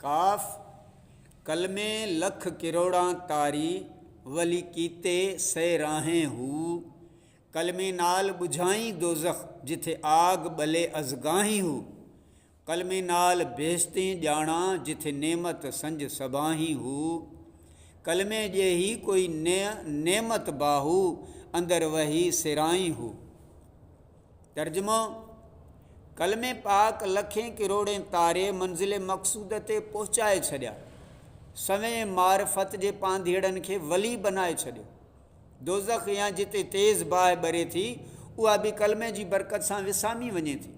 काफ कलमे लख किरोड़ा तारी वली कीते सै राहें हू कलमे नाल बुझाई दोज़ख जिथे आग बले अज़गाही हू कलमे नाल बेहस्ती जाना जिथे नेमत संज सबाही हू कलमे जे ही कोई नेमत बाहू अंदर वही सिराई हू। तर्जुमो कलमे पाक लखें किरोड़े तारे मंज़िल मक़सूद ते पहुचाए छॾिया सवें मारफत जे पांधीड़नि खे वली बनाए छॾियो। दोज़ख या जिते तेज़ बाहि ॿरे थी उहा बि कलमे जी बरकत सां विसामी वञे थी।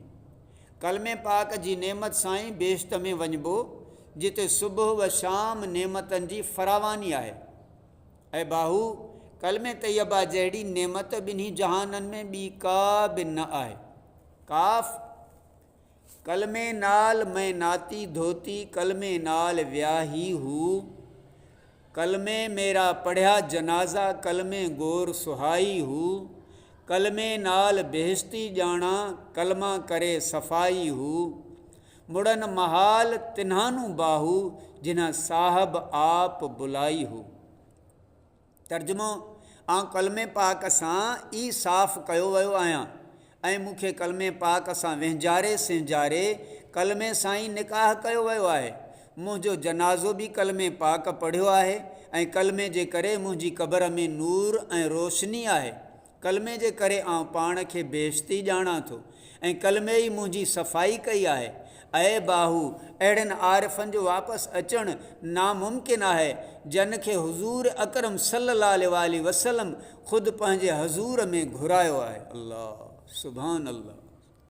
कलमे पाक जी नेमत सां ई बेश्त में वञिबो जिते सुबुह व शाम नेमतनि जी फरावानी आहे। ऐं बाहू कलमे तैयबा जहिड़ी नेमत ॿिन्ही जहाननि में ॿी का बि न आहे। काफ कलमे नाल मैं नाती धोती कलमे नाल व्याही हूँ कलमे मेरा पढ़िया जनाजा कलमे गोर सुहाई हूँ कलमे नाल बेहस्ती जाना कलमा करे सफ़ाई हूँ मुड़न महाल तिन्हानू बाहू जिन्हा साहब आप बुलाई हूँ। तर्जुमो आं कलमे पाक सां ई साफ़ कयो वियो आहियां ऐं मूंखे कलमे पाक सां वेंझारे सिंझारे कलमे सां ई निकाह कयो वियो आहे। मुंहिंजो जनाज़ो बि कलमे पाक पढ़ियो आहे ऐं कलमे जे करे मुंहिंजी क़बर में नूर ऐं रोशनी आहे। कलमे जे करे आउं पाण खे बेइज़्ती ॼाणा थो ऐं कलमे ई मुंहिंजी सफ़ाई कई आहे। ऐं बाहू अहिड़नि आरिफ़नि जो वापसि अचणु नामुमकिन आहे जन खे हुज़ूर अकरम सल्लल्लाहु अलैहि वसल्लम ख़ुदि पंहिंजे हज़ूर में घुरायो आहे। अल्लाह सुभान अल्लाह।